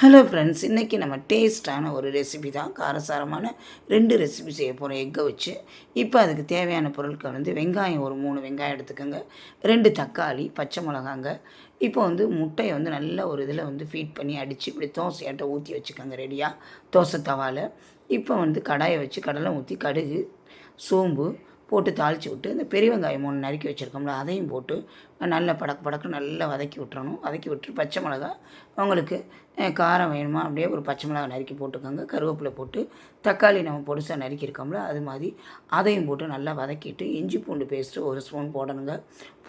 Hello friends, இன்றைக்கி நம்ம டேஸ்ட்டான ஒரு ரெசிபி தான். காரசாரமான 2 ரெசிபி செய்ய போகிறோம் எக்கை வச்சு. இப்போ அதுக்கு தேவையான பொருட்கள் வெங்காயம் ஒரு 3 வெங்காயம் எடுத்துக்கோங்க, 2 தக்காளி, பச்சை மிளகாங்க. இப்போ முட்டையை நல்ல ஒரு இதில் ஃபீட் பண்ணி அடித்து இப்படி தோசையாட்ட ஊற்றி வச்சுக்கோங்க ரெடியாக தோசை தவாவில். இப்போ கடாயை வச்சு கடலை ஊற்றி கடுகு, சோம்பு போட்டு தாளித்து விட்டு இந்த பெரிய வெங்காயம் 3 நறுக்கி வச்சுருக்கோம்ல அதையும் போட்டு நல்லா படக்கு நல்லா வதக்கி விட்டுறணும். வதக்கி விட்டு பச்சை மிளகா உங்களுக்கு காரம் வேணுமா அப்படியே ஒரு பச்சை மிளகா நறுக்கி போட்டுக்கோங்க. கருவேப்பிலை போட்டு தக்காளி நம்ம பொடிசாக நறுக்கியிருக்கோம்ல அது மாதிரி அதையும் போட்டு நல்லா வதக்கிட்டு இஞ்சி பூண்டு பேஸ்ட்டு 1 ஸ்பூன் போடணுங்க.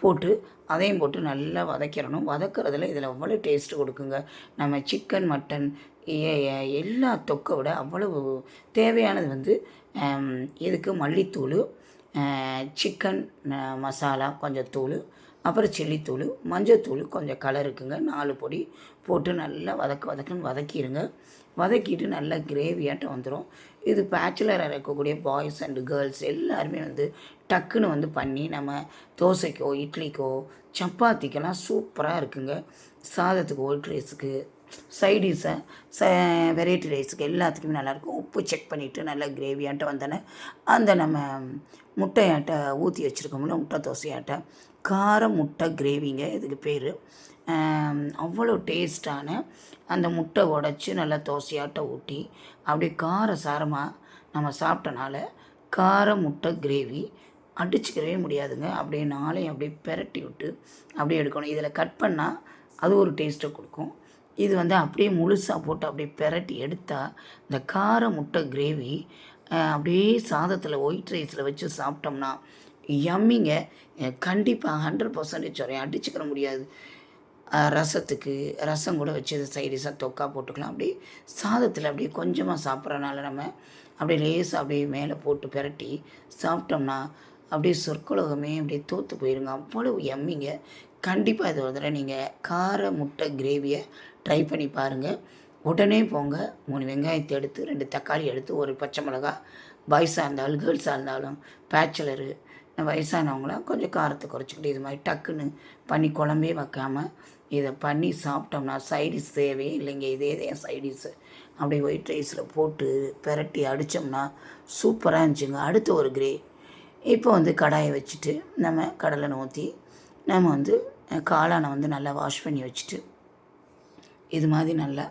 போட்டு அதையும் போட்டு நல்லா வதக்கிடணும். வதக்கிறதுல இதில் அவ்வளோ டேஸ்ட்டு கொடுக்குங்க. நம்ம சிக்கன், மட்டன் எல்லா தொக்கை விட அவ்வளவு தேவையானது இதுக்கு மல்லித்தூள், சிக்கன் மசாலா கொஞ்சம் தூள், அப்புறம் சில்லித்தூள், மஞ்சத்தூள் கொஞ்சம் கலருக்குங்க 4 பொடி போட்டு நல்லா வதக்குன்னு வதக்கிடுங்க. வதக்கிட்டு நல்லா கிரேவியாட்டம் வந்துடும். இது பேச்சுலராக இருக்கக்கூடிய பாய்ஸ் அண்டு கேர்ள்ஸ் எல்லாருமே டக்குன்னு பண்ணி நம்ம தோசைக்கோ, இட்லிக்கோ, சப்பாத்திக்கெல்லாம் சூப்பராக இருக்குங்க. சாதத்துக்கு, ஒயிட் ரைஸுக்கு, சைடிஷை வெரைட்டி ரைஸுக்கு எல்லாத்துக்குமே நல்லாயிருக்கும். உப்பு செக் பண்ணிவிட்டு நல்லா கிரேவியாட்டம் வந்தோன்னே நம்ம முட்டையாட்டை ஊற்றி வச்சுருக்கோம்ல முட்டை தோசையாட்டை கார முட்டை கிரேவிங்க இதுக்கு பேர். அவ்வளோ டேஸ்ட்டான அந்த முட்டை உடச்சி நல்லா தோசையாட்டை ஊட்டி அப்படியே கார சாரமாக நம்ம சாப்பிட்டனால கார முட்டை கிரேவி அடிச்சுக்கவே முடியாதுங்க. அப்படியே நாளையும் அப்படியே பெரட்டி விட்டு அப்படியே எடுக்கணும். இதில் கட் பண்ணால் அது ஒரு டேஸ்ட்டை கொடுக்கும். இது அப்படியே முழுசாக போட்டு அப்படியே பெரட்டி எடுத்தால் இந்த கார முட்டை கிரேவி அப்படியே சாதத்தில் ஒயிட் ரைஸில் வச்சு சாப்பிட்டோம்னா யம்மிங்க. கண்டிப்பாக 100% சொல்கிறேன், அடிச்சுக்கிற முடியாது. ரசத்துக்கு ரசம் கூட வச்சு அது சைடிஷாக தொக்கா போட்டுக்கலாம். அப்படியே சாதத்தில் அப்படியே கொஞ்சமாக சாப்பிட்றனால நம்ம அப்படியே லேசாக அப்படியே மேலே போட்டு பெரட்டி சாப்பிட்டோம்னா அப்படியே சொற்குலகமே அப்படியே தோற்று போயிருங்க. அவ்வளவு யம்மிங்க. கண்டிப்பாக இது ஒரு தடவை நீங்கள் கார முட்டை கிரேவியை ட்ரை பண்ணி பாருங்கள். உடனே போங்க 3 வெங்காயத்தை எடுத்து 2 தக்காளி எடுத்து 1 பச்சை மிளகா, பாய்ஸாக இருந்தாலும் கேர்ள்ஸாக இருந்தாலும் பேச்சுலரு வயசானவங்களாம் கொஞ்சம் காரத்தை குறைச்சிக்கிட்டு இது மாதிரி டக்குன்னு பண்ணி குழம்பே வைக்காமல் இதை பண்ணி சாப்பிட்டோம்னா சைடிஷ் தேவையே இல்லைங்க. இதே சைடிஷ்ஷு அப்படியே ஒயிட் ரைஸில் போட்டு பெரட்டி அடித்தோம்னா சூப்பராக இருந்துச்சுங்க. அடுத்த ஒரு இப்போ கடாயை வச்சுட்டு நம்ம கடலை ஊற்றி நம்ம காளானை நல்லா வாஷ் பண்ணி வச்சுட்டு இது மாதிரி நல்லா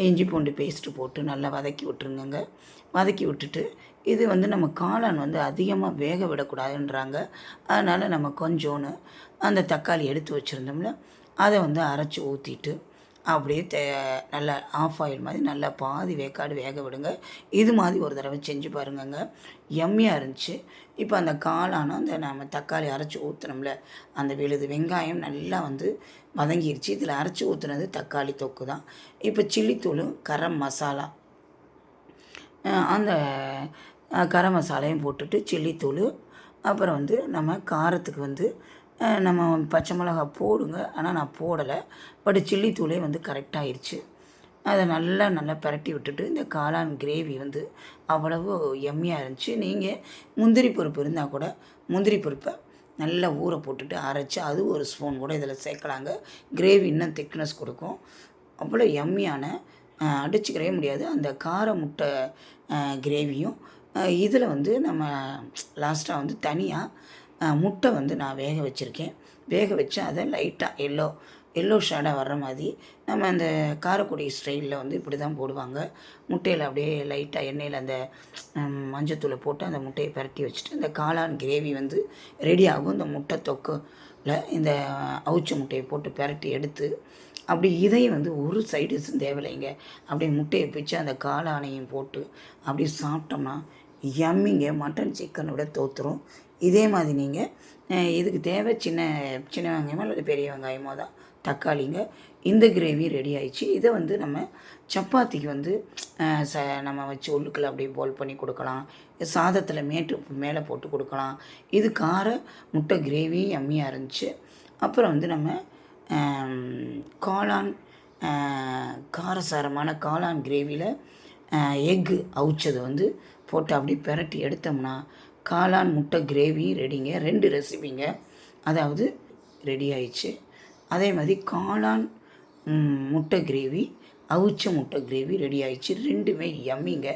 இஞ்சி பூண்டு பேஸ்ட்டு போட்டு நல்லா வதக்கி விட்டுருங்கங்க. வதக்கி விட்டுட்டு இது நம்ம காளான் அதிகமாக வேக விடக்கூடாதுன்றாங்க. அதனால் நம்ம கொஞ்சோன்னு அந்த தக்காளி எடுத்து வச்சுருந்தோம்ல அதை அரைச்சி ஊற்றிட்டு அப்படியே நல்லா ஆஃப் ஆயில் மாதிரி நல்லா பாதி வேக்காடு வேக விடுங்க. இது மாதிரி ஒரு தடவை செஞ்சு பாருங்கங்க, எம்மியாக இருந்துச்சு. இப்போ அந்த காளானும் அந்த நம்ம தக்காளி அரைச்சி ஊற்றுனோம்ல அந்த விழுது வெங்காயம் நல்லா வதங்கிருச்சு. இதில் அரைச்சி ஊற்றுனது தக்காளி தொக்கு தான். இப்போ சில்லித்தூள், கரம் மசாலா, அந்த கரம் மசாலையும் போட்டுட்டு சில்லித்தூள், அப்புறம் நம்ம காரத்துக்கு நம்ம பச்சை மிளகா போடுங்க, ஆனால் நான் போடலை. பட் சில்லித்தூளே கரெக்டாகிருச்சு. அதை நல்லா பெரட்டி விட்டுட்டு இந்த காளான் கிரேவி அவ்வளவு எம்மியாக இருந்துச்சு. நீங்கள் முந்திரி பருப்பு இருந்தால் கூட முந்திரி பருப்பை நல்லா ஊற போட்டுட்டு அரைச்சி அது 1 ஸ்பூன் கூட இதில் சேர்க்கலாங்க. கிரேவி இன்னும் திக்னஸ் கொடுக்கும். அவ்வளோ எம்மியான அடிச்சுக்கவே முடியாது அந்த கார முட்டை கிரேவியும். இதில் நம்ம லாஸ்ட்டாக தனியாக முட்டை நான் வேக வச்சுருக்கேன். வேக வச்சு அதை லைட்டாக எல்லோ ஷேடாக வர்ற மாதிரி நம்ம அந்த காரக்குடி ஸ்டைலில் இப்படி தான் போடுவாங்க. முட்டையில் அப்படியே லைட்டாக எண்ணெயில் அந்த மஞ்சத்தூளை போட்டு அந்த முட்டையை பரட்டி வச்சுட்டு அந்த காளான் கிரேவி ரெடி ஆகும். இந்த முட்டை தொக்கில் இந்த அவிச்ச முட்டையை போட்டு பரட்டி எடுத்து அப்படி இதையும் ஒரு சைடிஷும் தேவையில்லைங்க. அப்படியே முட்டையை பிச்சு அந்த காளானையும் போட்டு அப்படி சாப்பிட்டோம்னா யம்மிங்க. மட்டன் சிக்கனை விட தோற்றுரும். இதே மாதிரி நீங்கள் இதுக்கு தேவை சின்ன வெங்காயமோ அல்லது பெரிய வெங்காயமோ தான் தக்காளிங்க. இந்த கிரேவி ரெடி ஆயிடுச்சு. இதை நம்ம சப்பாத்திக்கு நம்ம வச்சு உள்ளுக்குள்ள அப்படியே போல் பண்ணி கொடுக்கலாம். சாதத்தில் மேலே போட்டு கொடுக்கலாம். இது கார முட்டை கிரேவி யம்மியாக இருந்துச்சு. அப்புறம் நம்ம காளான் காரசாரமான காளான் கிரேவியில் எக்கு அவிச்சது போட்டு அப்படி பெரட்டி எடுத்தோம்னா காளான் முட்டை கிரேவி ரெடிங்க. 2 ரெசிபிங்க அதாவது ரெடி ஆயிடுச்சு. அதே மாதிரி காளான் முட்டை கிரேவி அவிச்ச முட்டை கிரேவி ரெடி ஆயிடுச்சு. ரெண்டுமே யம்மிங்க.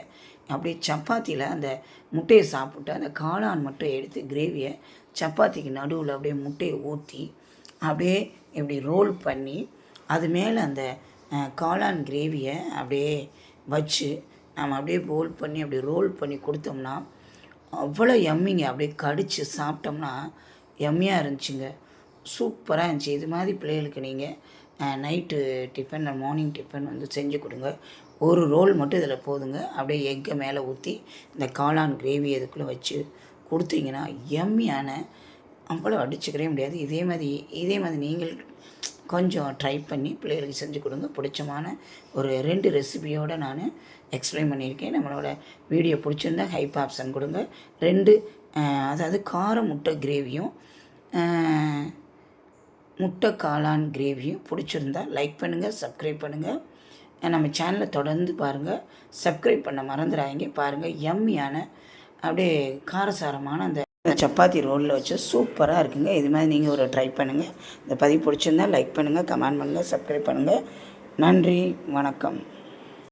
அப்படியே சப்பாத்தியில் அந்த முட்டையை சாப்பிட்டு அந்த காளான் மட்டும் எடுத்து கிரேவியை சப்பாத்திக்கு நடுவில் அப்படியே முட்டையை ஊற்றி அப்படியே இப்படி ரோல் பண்ணி அது மேலே அந்த காளான் கிரேவியை அப்படியே வச்சு நம்ம அப்படியே ரோல் பண்ணி கொடுத்தோம்னா அவ்வளோ யம்மிங்க. அப்படியே கடித்து சாப்பிட்டோம்னா யம்மியாக இருந்துச்சுங்க. சூப்பராக இருந்துச்சு. இது மாதிரி பிள்ளைகளுக்கு நீங்கள் நைட்டு டிஃபன் மார்னிங் டிஃபன் வந்து செஞ்சு கொடுங்க. ஒரு ரோல் மட்டும் இதில் போதுங்க. அப்படியே எக்கை மேலே ஊற்றி இந்த காளான் கிரேவி இதுக்குள்ளே வச்சு கொடுத்தீங்கன்னா யம்மியான அவ்வளோ அடிச்சுக்கவே முடியாது. இதே மாதிரி நீங்கள் கொஞ்சம் ட்ரை பண்ணி பிள்ளைகளுக்கு செஞ்சு கொடுங்க. பிடிச்சமான ஒரு 2 ரெசிபியோடு நான் எக்ஸ்பிளைன் பண்ணியிருக்கேன். நம்மளோட வீடியோ பிடிச்சிருந்தா ஹைப் ஆப்ஷன் கொடுங்க. 2 அதாவது கார முட்டை கிரேவியும் முட்டை காளான் கிரேவியும் பிடிச்சிருந்தா லைக் பண்ணுங்கள், சப்ஸ்கிரைப் பண்ணுங்கள். நம்ம சேனலை தொடர்ந்து பாருங்கள். சப்ஸ்கிரைப் பண்ண மறந்துடாதீங்க. பாருங்கள், யம்மியான அப்படியே காரசாரமான அந்த சப்பாத்தி ரோலில் வச்சு சூப்பராக இருக்குங்க. இது மாதிரி நீங்கள் ஒரு ட்ரை பண்ணுங்கள். இந்த பதிவு பிடிச்சிருந்தால் லைக் பண்ணுங்கள், கமெண்ட் பண்ணுங்கள், சப்ஸ்கிரைப் பண்ணுங்கள். நன்றி, வணக்கம்.